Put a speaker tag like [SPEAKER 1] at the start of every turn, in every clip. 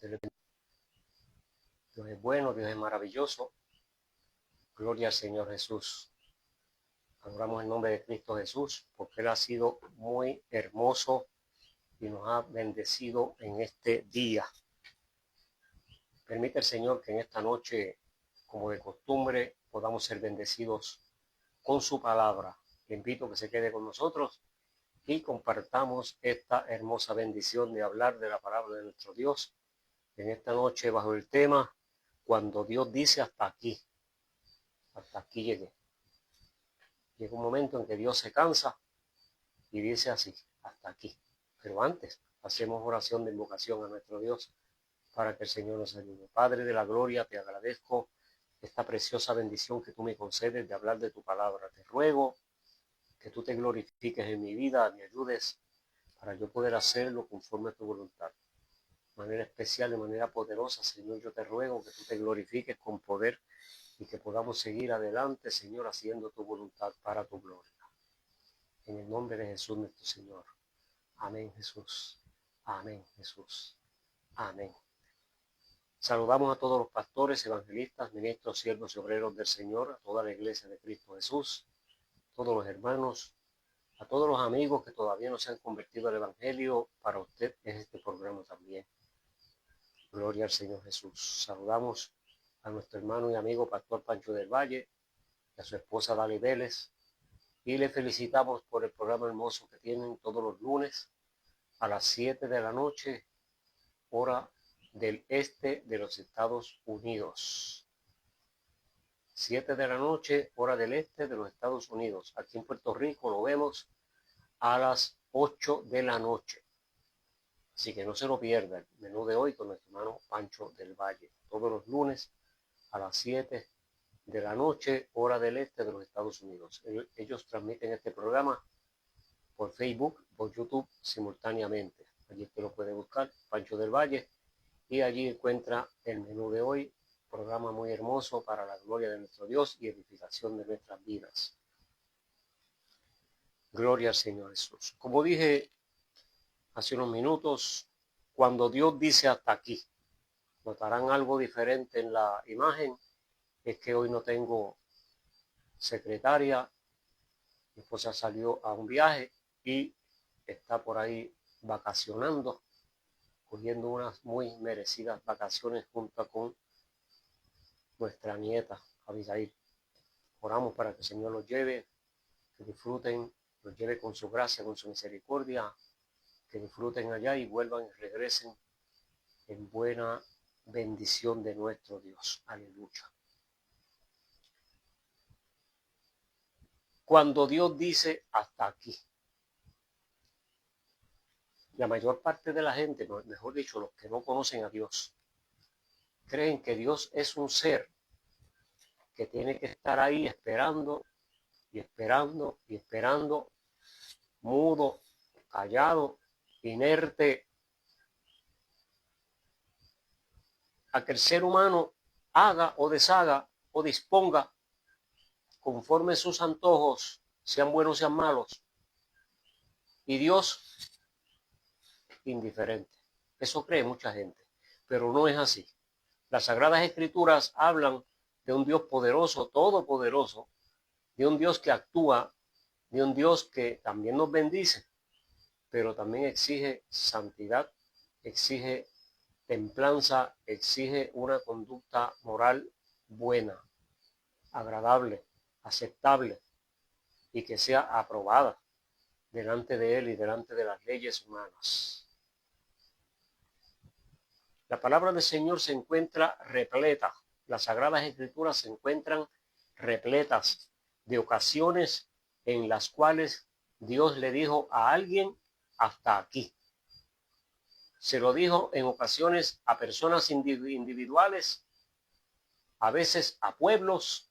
[SPEAKER 1] Dios es bueno, Dios es maravilloso. Gloria al Señor Jesús. Adoramos el nombre de Cristo Jesús porque Él ha sido muy hermoso y nos ha bendecido en este día. Permite el Señor que en esta noche, como de costumbre, podamos ser bendecidos con su palabra. Le invito a que se quede con nosotros y compartamos esta hermosa bendición de hablar de la palabra de nuestro Dios en esta noche bajo el tema cuando Dios dice hasta aquí llegué. Llega un momento en que Dios se cansa y dice así, hasta aquí. Pero antes hacemos oración de invocación a nuestro Dios para que el Señor nos ayude. Padre de la gloria, te agradezco esta preciosa bendición que tú me concedes de hablar de tu palabra. Te ruego que tú te glorifiques en mi vida, me ayudes para yo poder hacerlo conforme a tu voluntad. De manera especial, de manera poderosa, Señor, yo te ruego que tú te glorifiques con poder y que podamos seguir adelante, Señor, haciendo tu voluntad para tu gloria. En el nombre de Jesús nuestro Señor. Amén, Jesús. Amén, Jesús. Amén. Saludamos a todos los pastores, evangelistas, ministros, siervos y obreros del Señor, a toda la iglesia de Cristo Jesús, a todos los hermanos, a todos los amigos que todavía no se han convertido al Evangelio. Para usted es este programa también. Gloria al Señor Jesús. Saludamos a nuestro hermano y amigo Pastor Pancho del Valle y a su esposa Dali Vélez, y le felicitamos por el programa hermoso que tienen todos los lunes a las 7 de la noche, hora del este de los Estados Unidos. 7 de la noche, hora del este de los Estados Unidos. Aquí en Puerto Rico lo vemos a las 8 de la noche. Así que no se lo pierda el menú de hoy con nuestro hermano Pancho del Valle. Todos los lunes a las 7 de la noche, hora del este de los Estados Unidos. Ellos transmiten este programa por Facebook, por YouTube simultáneamente. Allí usted lo puede buscar, Pancho del Valle, y allí encuentra el menú de hoy, programa muy hermoso para la gloria de nuestro Dios y edificación de nuestras vidas. Gloria al Señor Jesús. Como dije hace unos minutos, cuando Dios dice hasta aquí, notarán algo diferente en la imagen, es que hoy no tengo secretaria. Mi esposa salió a un viaje y está por ahí vacacionando, cogiendo unas muy merecidas vacaciones junto con nuestra nieta Abigail. Oramos para que el Señor los lleve, que disfruten, los lleve con su gracia, con su misericordia, que disfruten allá y vuelvan y regresen en buena bendición de nuestro Dios. Aleluya. Cuando Dios dice hasta aquí, la mayor parte de la gente, mejor dicho, los que no conocen a Dios, creen que Dios es un ser que tiene que estar ahí esperando y esperando y esperando, mudo, callado, inerte, a que el ser humano haga o deshaga o disponga conforme sus antojos, sean buenos o sean malos, y Dios indiferente. Eso cree mucha gente, pero no es así. Las Sagradas Escrituras hablan de un Dios poderoso, todopoderoso, de un Dios que actúa, de un Dios que también nos bendice, pero también exige santidad, exige templanza, exige una conducta moral buena, agradable, aceptable y que sea aprobada delante de Él y delante de las leyes humanas. La palabra del Señor se encuentra repleta, las Sagradas Escrituras se encuentran repletas de ocasiones en las cuales Dios le dijo a alguien hasta aquí. Se lo dijo en ocasiones a personas individuales, a veces a pueblos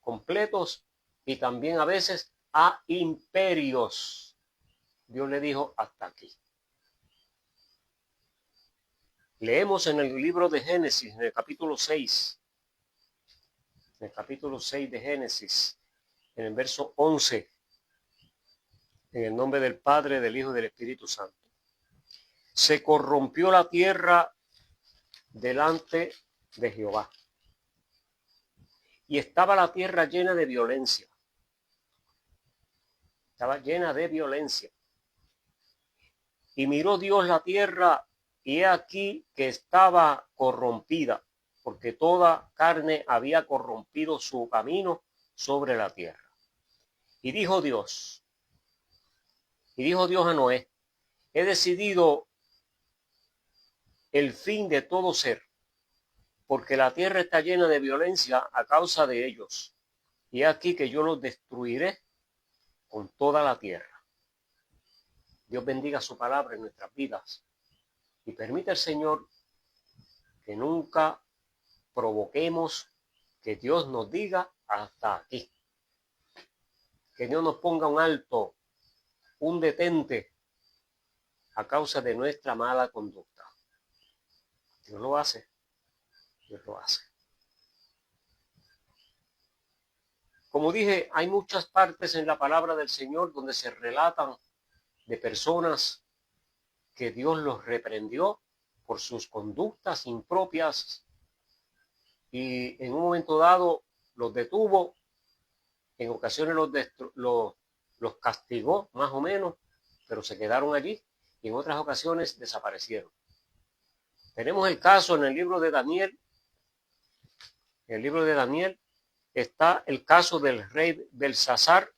[SPEAKER 1] completos y también a veces a imperios. Dios le dijo hasta aquí. Leemos en el libro de Génesis, en el capítulo 6, en el capítulo 6 de Génesis, en el verso 11, en el nombre del Padre, del Hijo y del Espíritu Santo. Se corrompió la tierra delante de Jehová. Y estaba la tierra llena de violencia. Estaba llena de violencia. Y miró Dios la tierra, y he aquí que estaba corrompida, porque toda carne había corrompido su camino sobre la tierra. Y dijo Dios a Noé: he decidido el fin de todo ser, porque la tierra está llena de violencia a causa de ellos. Y he aquí que yo los destruiré con toda la tierra. Dios bendiga su palabra en nuestras vidas y permita el Señor que nunca provoquemos que Dios nos diga hasta aquí. Que Dios nos ponga un alto, un detente a causa de nuestra mala conducta. Dios lo hace. Dios lo hace. Como dije, hay muchas partes en la palabra del Señor donde se relatan de personas que Dios los reprendió por sus conductas impropias y en un momento dado los detuvo, en ocasiones los castigó más o menos, pero se quedaron allí y en otras ocasiones desaparecieron. Tenemos el caso en el libro de Daniel. En el libro de Daniel está el caso del rey Belsasar,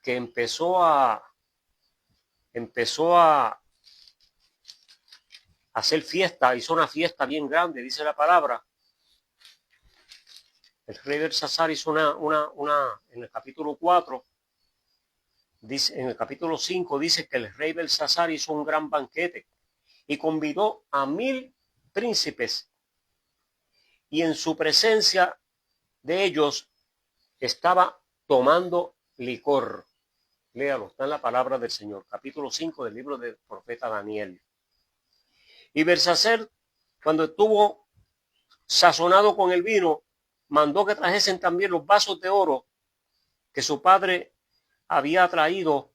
[SPEAKER 1] que empezó a hacer fiesta, hizo una fiesta bien grande, dice la palabra. El rey Belsasar hizo en el capítulo 4, dice, en el capítulo 5 dice que el rey Belsasar hizo un gran banquete y convidó a 1000 príncipes, y en su presencia de ellos estaba tomando licor. Léalo, está en la palabra del Señor, capítulo 5 del libro del profeta Daniel. Y Belsasar, cuando estuvo sazonado con el vino, mandó que trajesen también los vasos de oro que su padre había traído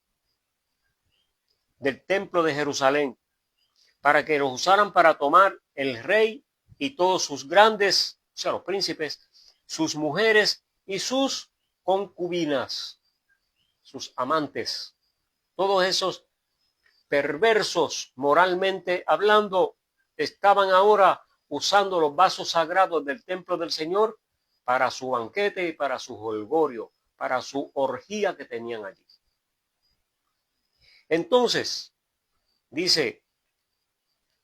[SPEAKER 1] del templo de Jerusalén, para que los usaran para tomar el rey y todos sus grandes, o sea, los príncipes, sus mujeres y sus concubinas, sus amantes. Todos esos perversos moralmente hablando estaban ahora usando los vasos sagrados del templo del Señor para su banquete y para su jolgorio, para su orgía que tenían allí. Entonces, dice,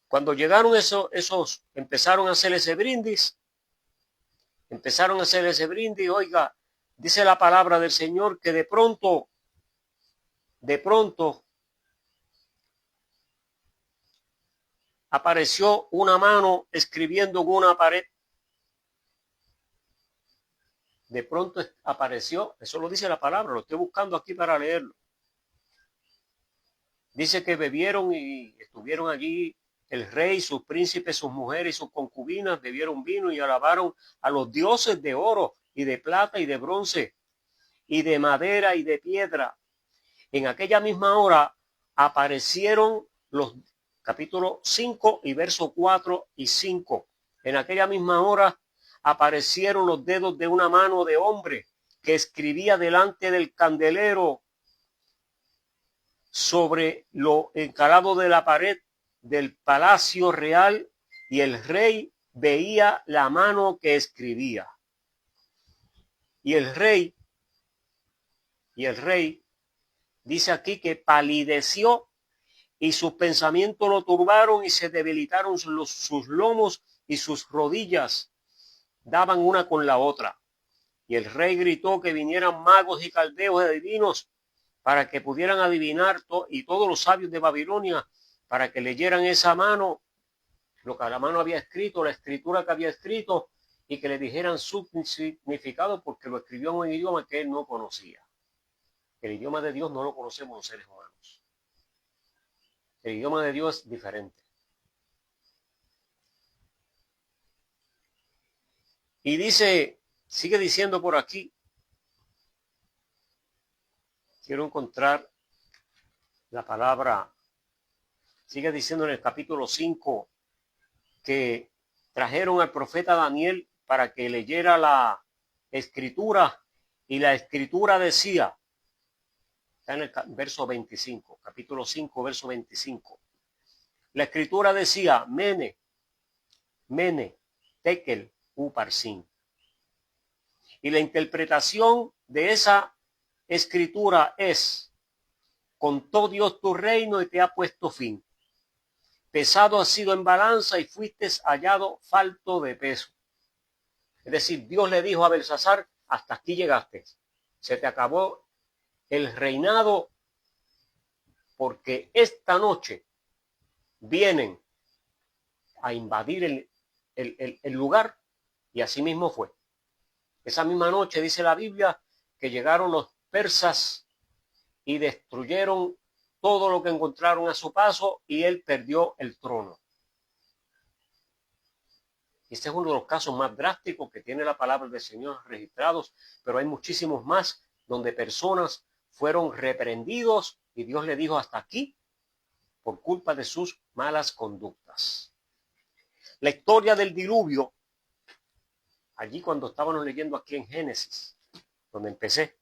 [SPEAKER 1] cuando llegaron esos empezaron a hacer ese brindis, oiga, dice la palabra del Señor que de pronto, apareció una mano escribiendo en una pared. De pronto apareció, eso lo dice la palabra, lo estoy buscando aquí para leerlo. Dice que bebieron y estuvieron allí el rey, sus príncipes, sus mujeres y sus concubinas, bebieron vino y alabaron a los dioses de oro y de plata y de bronce y de madera y de piedra. En aquella misma hora aparecieron los capítulo 5 y verso 4 y 5. En aquella misma hora aparecieron los dedos de una mano de hombre que escribía delante del candelero sobre lo encalado de la pared del palacio real, y el rey veía la mano que escribía. Y el rey dice aquí que palideció y sus pensamientos lo turbaron y se debilitaron sus lomos y sus rodillas daban una con la otra. Y el rey gritó que vinieran magos y caldeos y adivinos para que pudieran adivinar y todos los sabios de Babilonia para que leyeran esa mano, lo que la mano había escrito, la escritura que había escrito, y que le dijeran su significado, porque lo escribió en un idioma que él no conocía. El idioma de Dios no lo conocemos los seres humanos. El idioma de Dios es diferente. Y dice, sigue diciendo por aquí, quiero encontrar la palabra, sigue diciendo en el capítulo 5 que trajeron al profeta Daniel para que leyera la escritura, y la escritura decía, está en el verso 25, capítulo 5, verso 25. La escritura decía, Mene, Tekel, Uparsin. Y la interpretación de esa escritura es, contó Dios tu reino y te ha puesto fin. Pesado has sido en balanza y fuiste hallado falto de peso. Es decir, Dios le dijo a Belsasar, hasta aquí llegaste. Se te acabó el reinado, porque esta noche vienen a invadir el lugar, y así mismo fue. Esa misma noche dice la Biblia que llegaron los persas y destruyeron todo lo que encontraron a su paso, y él perdió el trono. Este es uno de los casos más drásticos que tiene la palabra del Señor registrados, pero hay muchísimos más donde personas fueron reprendidos y Dios le dijo hasta aquí por culpa de sus malas conductas. La historia del diluvio, allí cuando estábamos leyendo aquí en Génesis, donde empecé,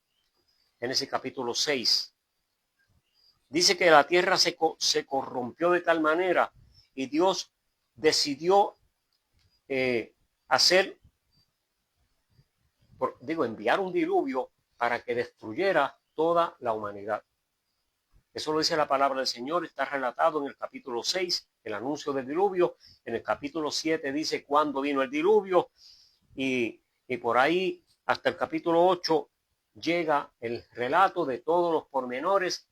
[SPEAKER 1] Génesis capítulo 6, dice que la tierra se corrompió de tal manera y Dios decidió enviar un diluvio para que destruyera toda la humanidad. Eso lo dice la palabra del Señor, está relatado en el capítulo 6, el anuncio del diluvio. En el capítulo 7 dice cuándo vino el diluvio, y por ahí hasta el capítulo 8 llega el relato de todos los pormenores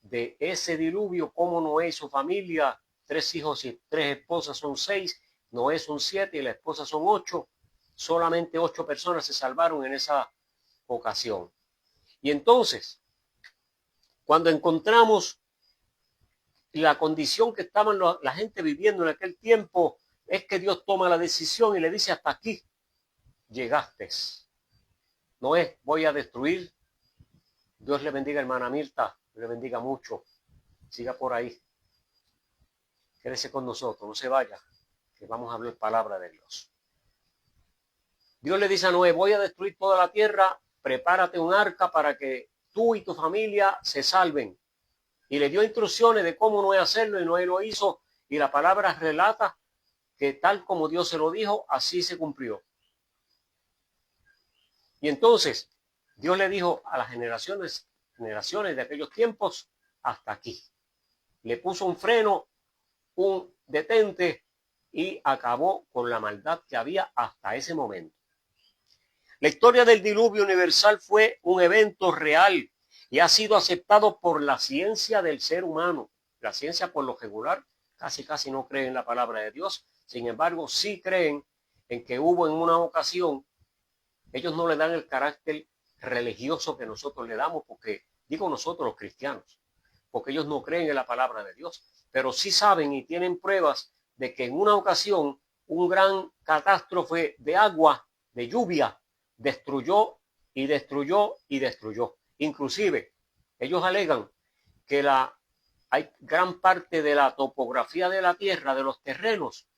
[SPEAKER 1] de ese diluvio, cómo Noé y su familia, 3 hijos y 3 esposas son 6, Noé son 7 y la esposa son 8. Solamente 8 personas se salvaron en esa ocasión. Y entonces, cuando encontramos la condición que estaban la gente viviendo en aquel tiempo, es que Dios toma la decisión y le dice, hasta aquí llegaste. Noé, voy a destruir. Dios le bendiga, hermana Mirta, le bendiga mucho. Siga por ahí. Quédese con nosotros, no se vaya, que vamos a hablar palabra de Dios. Dios le dice a Noé, voy a destruir toda la tierra, prepárate un arca para que tú y tu familia se salven. Y le dio instrucciones de cómo Noé hacerlo, y Noé lo hizo, y la palabra relata que tal como Dios se lo dijo, así se cumplió. Y entonces Dios le dijo a las generaciones de aquellos tiempos, hasta aquí. Le puso un freno, un detente, y acabó con la maldad que había hasta ese momento. La historia del diluvio universal fue un evento real y ha sido aceptado por la ciencia del ser humano. La ciencia, por lo regular, casi no cree en la palabra de Dios. Sin embargo, sí creen en que hubo en una ocasión. Ellos no le dan el carácter religioso que nosotros le damos, porque digo nosotros los cristianos, porque ellos no creen en la palabra de Dios, pero sí saben y tienen pruebas de que en una ocasión un gran catástrofe de agua, de lluvia, destruyó. Inclusive, ellos alegan que hay gran parte de la topografía de la tierra, de los terrenos,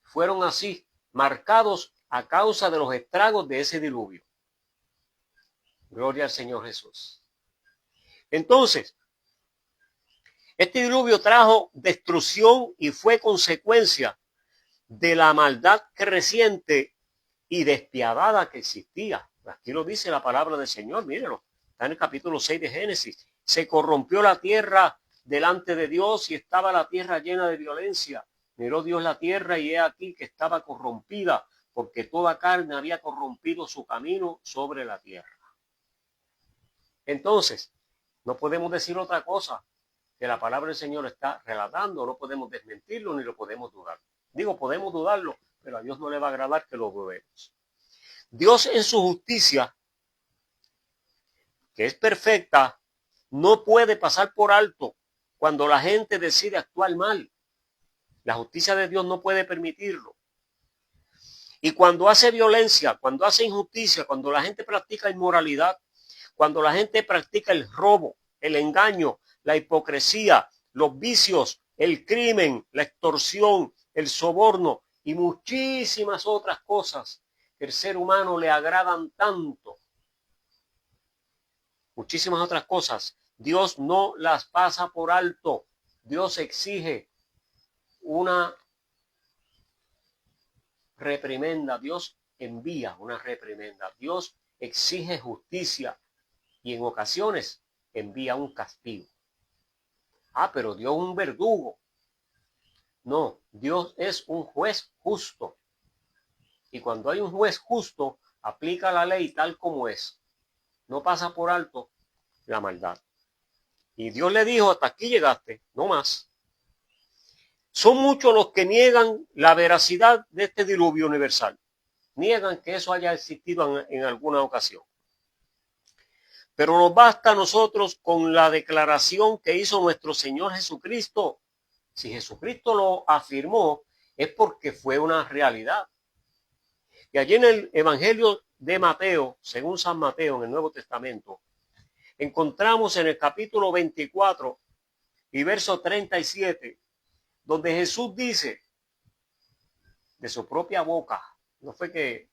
[SPEAKER 1] fueron así marcados a causa de los estragos de ese diluvio. Gloria al Señor Jesús. Entonces, este diluvio trajo destrucción y fue consecuencia de la maldad creciente y despiadada que existía. Aquí lo dice la palabra del Señor, mírenlo, está en el capítulo 6 de Génesis. Se corrompió la tierra delante de Dios y estaba la tierra llena de violencia. Miró Dios la tierra y he aquí que estaba corrompida, porque toda carne había corrompido su camino sobre la tierra. Entonces, no podemos decir otra cosa que la palabra del Señor está relatando, no podemos desmentirlo ni lo podemos dudar. Digo, podemos dudarlo, pero a Dios no le va a agradar que lo dudemos. Dios en su justicia, que es perfecta, no puede pasar por alto cuando la gente decide actuar mal. La justicia de Dios no puede permitirlo. Y cuando hace violencia, cuando hace injusticia, cuando la gente practica inmoralidad, cuando la gente practica el robo, el engaño, la hipocresía, los vicios, el crimen, la extorsión, el soborno y muchísimas otras cosas que el ser humano le agradan tanto. Muchísimas otras cosas. Dios no las pasa por alto. Dios exige una reprimenda. Dios envía una reprimenda. Dios exige justicia y en ocasiones envía un castigo. Pero Dios es un verdugo. No, Dios es un juez justo. Y cuando hay un juez justo, aplica la ley tal como es. No pasa por alto la maldad. Y Dios le dijo, hasta aquí llegaste, no más. Son muchos los que niegan la veracidad de este diluvio universal. Niegan que eso haya existido en alguna ocasión. Pero nos basta a nosotros con la declaración que hizo nuestro Señor Jesucristo. Si Jesucristo lo afirmó, es porque fue una realidad. Y allí en el Evangelio de Mateo, según San Mateo, en el Nuevo Testamento, encontramos en el capítulo 24 y verso 37, donde Jesús dice de su propia boca, no fue que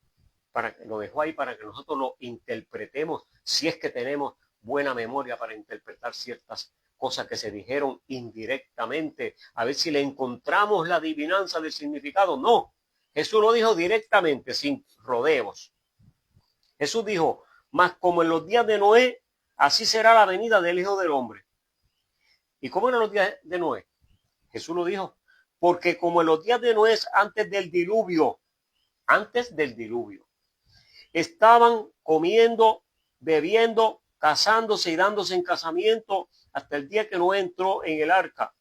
[SPEAKER 1] lo dejó ahí para que nosotros lo interpretemos, si es que tenemos buena memoria para interpretar ciertas cosas que se dijeron indirectamente, a ver si le encontramos la adivinanza del significado. No, Jesús lo dijo directamente, sin rodeos. Jesús dijo, mas como en los días de Noé, así será la venida del Hijo del Hombre. ¿Y cómo eran los días de Noé? Jesús lo dijo, porque como en los días de Noé, antes del diluvio, estaban comiendo, bebiendo, casándose y dándose en casamiento hasta el día que Noé entró en el arca.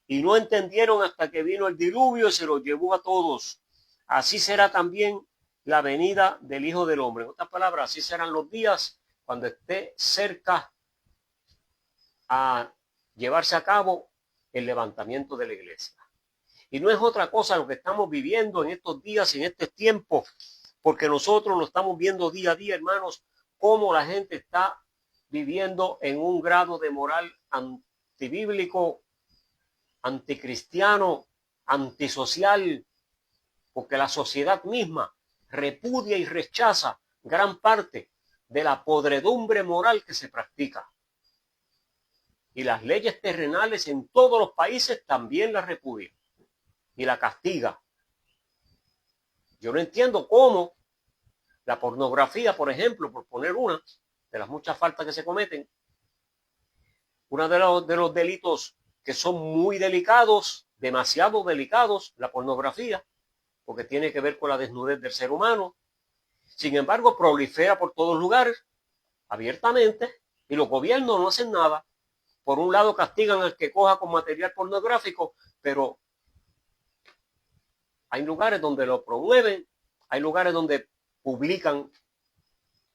[SPEAKER 1] Y no entendieron hasta que vino el diluvio y se los llevó a todos. Así será también la venida del Hijo del Hombre. En otras palabras, así serán los días cuando esté cerca a llevarse a cabo el levantamiento de la iglesia. Y no es otra cosa lo que estamos viviendo en estos días y en este tiempo, porque nosotros lo estamos viendo día a día, hermanos, cómo la gente está viviendo en un grado de moral antibíblico, anticristiano, antisocial, porque la sociedad misma repudia y rechaza gran parte de la podredumbre moral que se practica. Y las leyes terrenales en todos los países también la repudian y la castiga. Yo no entiendo cómo la pornografía, por ejemplo, por poner una de las muchas faltas que se cometen, uno de los delitos que son muy delicados, demasiado delicados, la pornografía, porque tiene que ver con la desnudez del ser humano. Sin embargo, prolifera por todos lugares, abiertamente, y los gobiernos no hacen nada. Por un lado castigan al que coja con material pornográfico, pero hay lugares donde lo promueven, hay lugares donde publican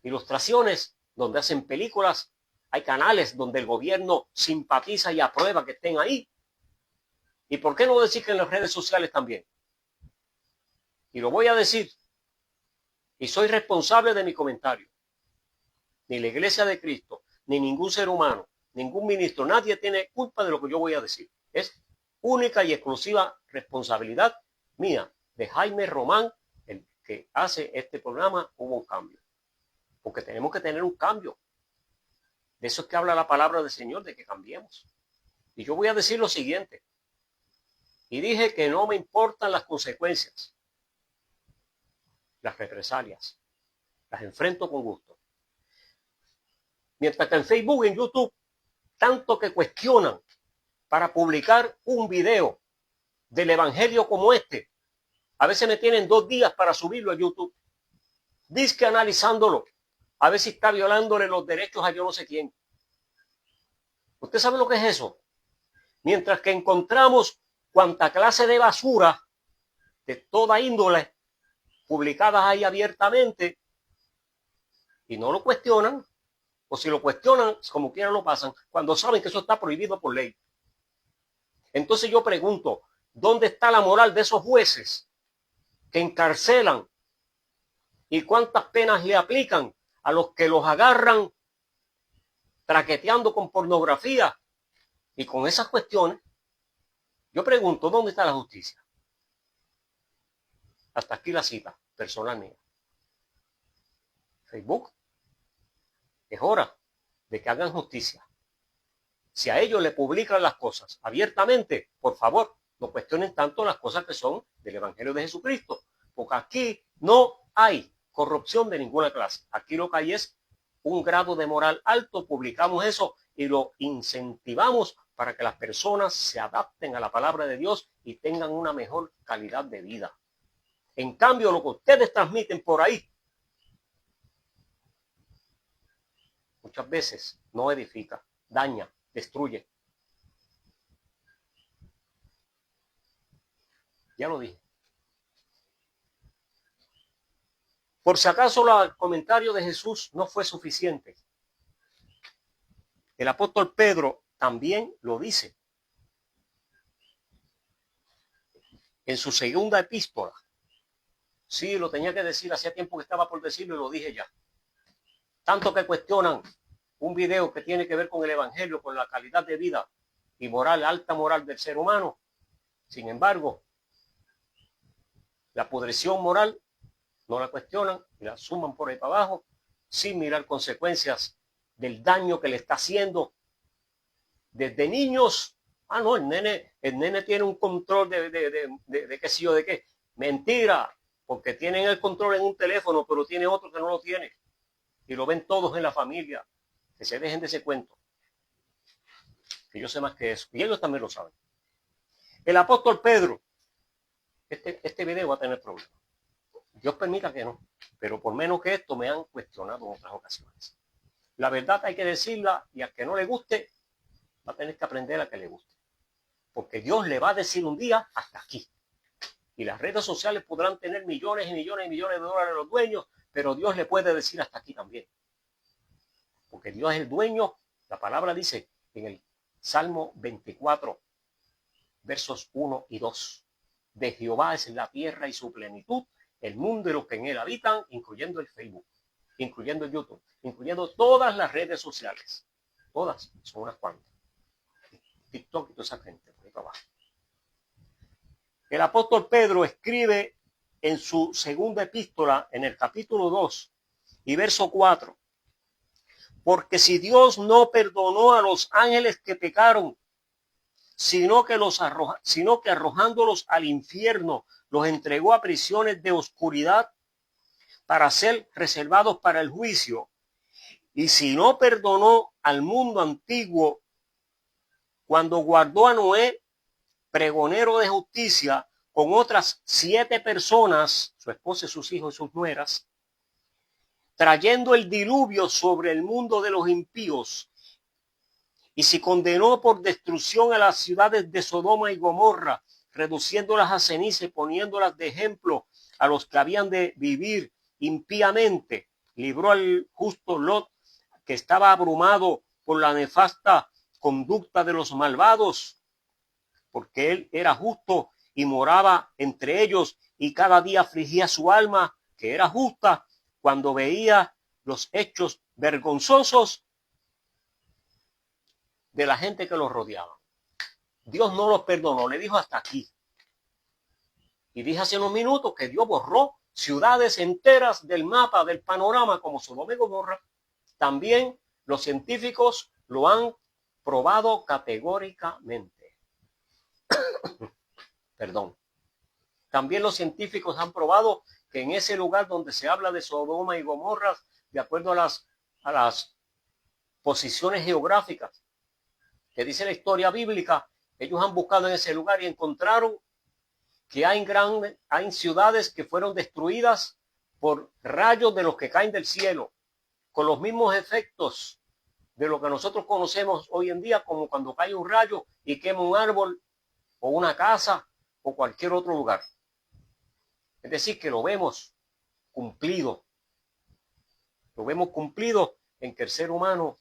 [SPEAKER 1] ilustraciones, donde hacen películas, hay canales donde el gobierno simpatiza y aprueba que estén ahí. ¿Y por qué no decir que en las redes sociales también? Y lo voy a decir, y soy responsable de mi comentario. Ni la Iglesia de Cristo, ni ningún ser humano, ningún ministro, nadie tiene culpa de lo que yo voy a decir. Es única y exclusiva responsabilidad mía, de Jaime Román, el que hace este programa. Hubo un cambio, porque tenemos que tener un cambio. De eso es que habla la palabra del Señor, de que cambiemos. Y yo voy a decir lo siguiente, y dije que no me importan las consecuencias, las represalias, las enfrento con gusto. Mientras que en Facebook y en YouTube, tanto que cuestionan para publicar un video del evangelio como este, a veces me tienen 2 días para subirlo a YouTube. Dice que analizándolo, a ver si está violándole los derechos a yo no sé quién. ¿Usted sabe lo que es eso? Mientras que encontramos cuanta clase de basura de toda índole publicadas ahí abiertamente y no lo cuestionan, o si lo cuestionan, como quieran lo pasan, cuando saben que eso está prohibido por ley. Entonces yo pregunto, ¿dónde está la moral de esos jueces que encarcelan y cuántas penas le aplican a los que los agarran traqueteando con pornografía y con esas cuestiones? Yo pregunto, ¿dónde está la justicia? Hasta aquí la cita personal mía. Facebook, es hora de que hagan justicia. Si a ellos le publican las cosas abiertamente, por favor, no cuestionen tanto las cosas que son del Evangelio de Jesucristo, porque aquí no hay corrupción de ninguna clase. Aquí lo que hay es un grado de moral alto, publicamos eso y lo incentivamos para que las personas se adapten a la palabra de Dios y tengan una mejor calidad de vida. En cambio, lo que ustedes transmiten por ahí, muchas veces no edifica, daña, destruye. Ya lo dije. Por si acaso el comentario de Jesús no fue suficiente, el apóstol Pedro también lo dice en su segunda epístola. Sí, lo tenía que decir, hacía tiempo que estaba por decirlo y lo dije ya. Tanto que cuestionan un video que tiene que ver con el Evangelio, con la calidad de vida y moral, alta moral del ser humano. Sin embargo, la pudrición moral no la cuestionan y la suman por ahí para abajo sin mirar consecuencias del daño que le está haciendo desde niños. Ah, no, el nene tiene un control de qué sé yo, de qué. Mentira, porque tienen el control en un teléfono, pero tiene otro que no lo tiene. Y lo ven todos en la familia. Que se dejen de ese cuento. Que yo sé más que eso. Y ellos también lo saben. El apóstol Pedro, este video va a tener problemas. Dios permita que no. Pero por menos que esto me han cuestionado en otras ocasiones. La verdad hay que decirla y al que no le guste, va a tener que aprender a que le guste. Porque Dios le va a decir un día hasta aquí. Y las redes sociales podrán tener millones y millones y millones de dólares los dueños, pero Dios le puede decir hasta aquí también. Porque Dios es el dueño. La palabra dice en el Salmo 24, versos 1 y 2. De Jehová es la tierra y su plenitud, el mundo y los que en él habitan, incluyendo el Facebook, incluyendo el YouTube, incluyendo todas las redes sociales. Todas, son unas cuantas. TikTok y toda esa gente por ahí para abajo. El apóstol Pedro escribe en su segunda epístola, en el capítulo 2 y verso 4. Porque si Dios no perdonó a los ángeles que pecaron, sino que arrojándolos al infierno, los entregó a prisiones de oscuridad para ser reservados para el juicio. Y si no perdonó al mundo antiguo, cuando guardó a Noé, pregonero de justicia, con otras 7 personas, su esposa, sus hijos y sus nueras, trayendo el diluvio sobre el mundo de los impíos, y si condenó por destrucción a las ciudades de Sodoma y Gomorra, reduciéndolas a ceniza y poniéndolas de ejemplo a los que habían de vivir impíamente, libró al justo Lot, que estaba abrumado por la nefasta conducta de los malvados, porque él era justo y moraba entre ellos, y cada día afligía su alma, que era justa, cuando veía los hechos vergonzosos de la gente que los rodeaba. Dios no los perdonó, le dijo hasta aquí. Y dije hace unos minutos que Dios borró ciudades enteras del mapa, del panorama, como Sodoma y Gomorra. También los científicos lo han probado categóricamente. Perdón. También los científicos han probado que en ese lugar donde se habla de Sodoma y Gomorra, de acuerdo a las posiciones geográficas que dice la historia bíblica, ellos han buscado en ese lugar y encontraron que hay ciudades que fueron destruidas por rayos de los que caen del cielo, con los mismos efectos de lo que nosotros conocemos hoy en día, como cuando cae un rayo y quema un árbol o una casa o cualquier otro lugar. Es decir, que lo vemos cumplido. Lo vemos cumplido en que el ser humano,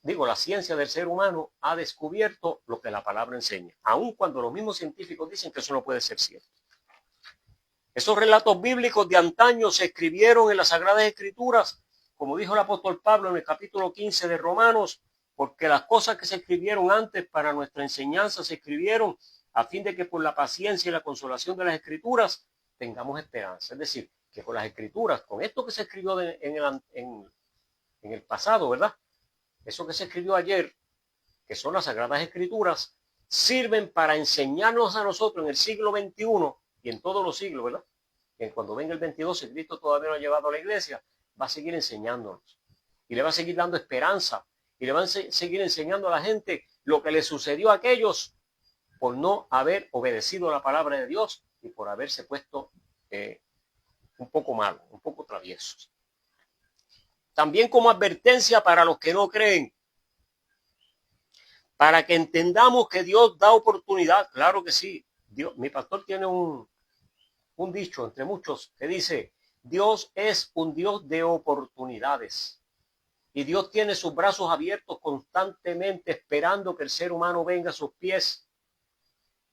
[SPEAKER 1] la ciencia del ser humano ha descubierto lo que la palabra enseña, aun cuando los mismos científicos dicen que eso no puede ser cierto. Esos relatos bíblicos de antaño se escribieron en las Sagradas Escrituras, como dijo el apóstol Pablo en el capítulo 15 de Romanos, porque las cosas que se escribieron antes para nuestra enseñanza se escribieron a fin de que por la paciencia y la consolación de las Escrituras tengamos esperanza. Es decir, que con las escrituras, con esto que se escribió en el pasado, ¿verdad? Eso que se escribió ayer, que son las Sagradas Escrituras, sirven para enseñarnos a nosotros en el siglo XXI y en todos los siglos, ¿verdad? Que cuando venga el 22, si Cristo todavía no ha llevado a la iglesia, va a seguir enseñándonos y le va a seguir dando esperanza y le van a seguir enseñando a la gente lo que le sucedió a aquellos por no haber obedecido la palabra de Dios y por haberse puesto un poco malos, un poco traviesos. También como advertencia para los que no creen, para que entendamos que Dios da oportunidad. Claro que sí. Dios, mi pastor tiene un dicho entre muchos que dice: Dios es un Dios de oportunidades. Y Dios tiene sus brazos abiertos constantemente esperando que el ser humano venga a sus pies.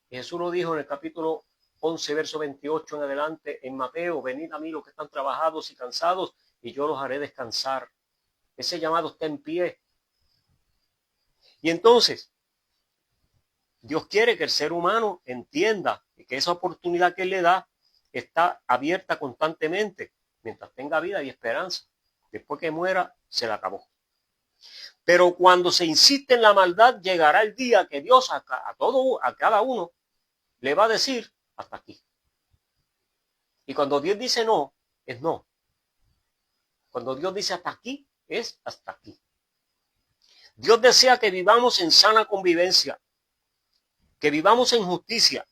[SPEAKER 1] Y Jesús lo dijo en el capítulo 11, verso 28 en adelante en Mateo: venid a mí los que están trabajados y cansados y yo los haré descansar. Ese llamado está en pie. Y entonces, Dios quiere que el ser humano entienda que esa oportunidad que Él le da está abierta constantemente, mientras tenga vida y esperanza. Después que muera, se la acabó. Pero cuando se insiste en la maldad, llegará el día que Dios a cada uno le va a decir: hasta aquí. Y cuando Dios dice no, es no. Cuando Dios dice hasta aquí, es hasta aquí. Dios desea que vivamos en sana convivencia, que vivamos en justicia,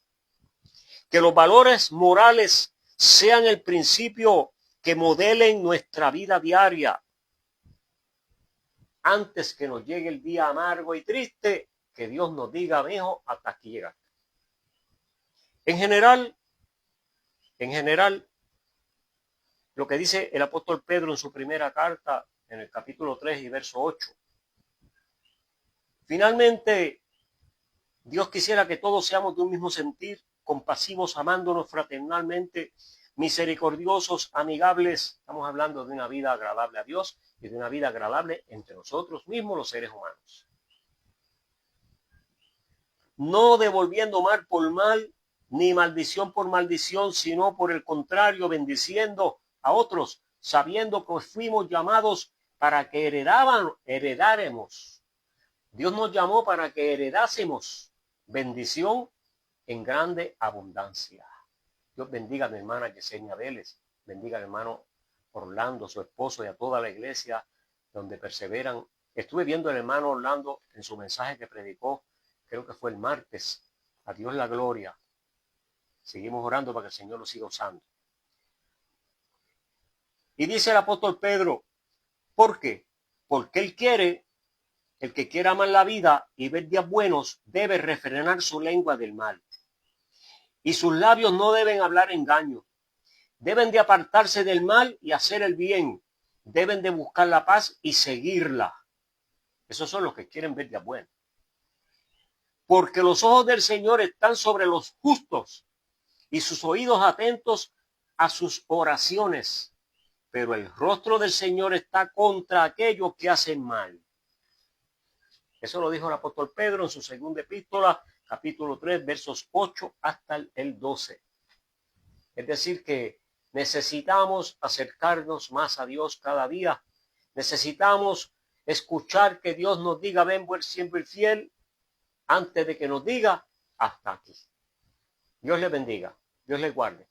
[SPEAKER 1] que los valores morales sean el principio que modelen nuestra vida diaria. Antes que nos llegue el día amargo y triste, que Dios nos diga: mijo, hasta aquí llegaste. En general, lo que dice el apóstol Pedro en su primera carta, en el capítulo 3 y verso 8. Finalmente, Dios quisiera que todos seamos de un mismo sentir, compasivos, amándonos fraternalmente, misericordiosos, amigables. Estamos hablando de una vida agradable a Dios y de una vida agradable entre nosotros mismos, los seres humanos. No devolviendo mal por mal, ni maldición por maldición, sino por el contrario, bendiciendo a otros, sabiendo que fuimos llamados para que heredáremos. Dios nos llamó para que heredásemos bendición en grande abundancia. Dios bendiga a mi hermana Yesenia Vélez, bendiga al hermano Orlando, su esposo, y a toda la iglesia donde perseveran. Estuve viendo al hermano Orlando en su mensaje que predicó, creo que fue el martes. A Dios la gloria. Seguimos orando para que el Señor lo siga usando. Y dice el apóstol Pedro: ¿por qué? Porque Él quiere, el que quiera amar la vida y ver días buenos, debe refrenar su lengua del mal. Y sus labios no deben hablar engaño. Deben de apartarse del mal y hacer el bien. Deben de buscar la paz y seguirla. Esos son los que quieren ver días buenos. Porque los ojos del Señor están sobre los justos y sus oídos atentos a sus oraciones. Pero el rostro del Señor está contra aquellos que hacen mal. Eso lo dijo el apóstol Pedro en su segunda epístola, capítulo 3, versos 8 hasta el 12. Es decir, que necesitamos acercarnos más a Dios cada día. Necesitamos escuchar que Dios nos diga: ven, buen siervo y fiel, antes de que nos diga: hasta aquí. Dios les bendiga, Dios les guarde.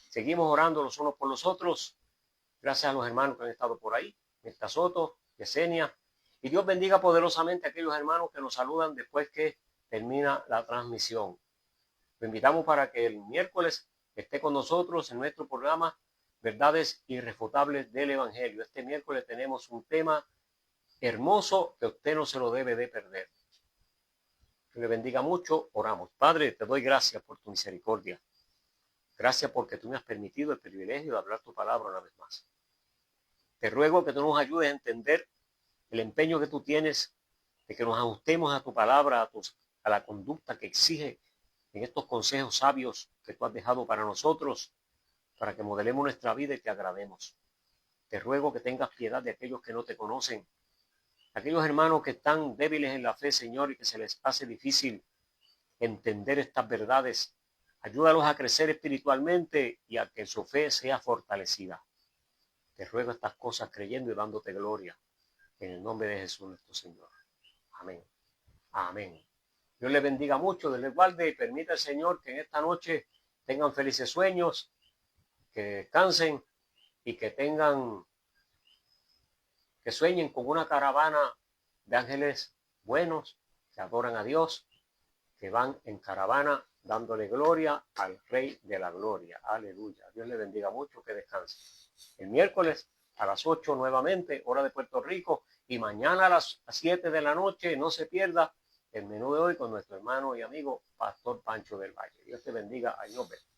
[SPEAKER 1] Seguimos orando los unos por los otros. Gracias a los hermanos que han estado por ahí, Mirta Soto, Yesenia. Y Dios bendiga poderosamente a aquellos hermanos que nos saludan después que termina la transmisión. Lo invitamos para que el miércoles esté con nosotros en nuestro programa Verdades Irrefutables del Evangelio. Este miércoles tenemos un tema hermoso que usted no se lo debe de perder. Que le bendiga mucho. Oramos. Padre, te doy gracias por tu misericordia. Gracias porque tú me has permitido el privilegio de hablar tu palabra una vez más. Te ruego que tú nos ayudes a entender el empeño que tú tienes de que nos ajustemos a tu palabra, a la conducta que exige en estos consejos sabios que tú has dejado para nosotros, para que modelemos nuestra vida y te agrademos. Te ruego que tengas piedad de aquellos que no te conocen, aquellos hermanos que están débiles en la fe, Señor, y que se les hace difícil entender estas verdades. Ayúdalos a crecer espiritualmente y a que su fe sea fortalecida. Te ruego estas cosas creyendo y dándote gloria. En el nombre de Jesús nuestro Señor. Amén. Amén. Dios les bendiga mucho, Dios les guarde y permita al Señor que en esta noche tengan felices sueños, que descansen y que sueñen con una caravana de ángeles buenos que adoran a Dios, que van en caravana dándole gloria al Rey de la Gloria. Aleluya. Dios les bendiga mucho, que descansen. El miércoles a las 8 nuevamente, hora de Puerto Rico, y mañana a las 7 de la noche, no se pierda el menú de hoy con nuestro hermano y amigo Pastor Pancho del Valle. Dios te bendiga. Ahí nos vemos.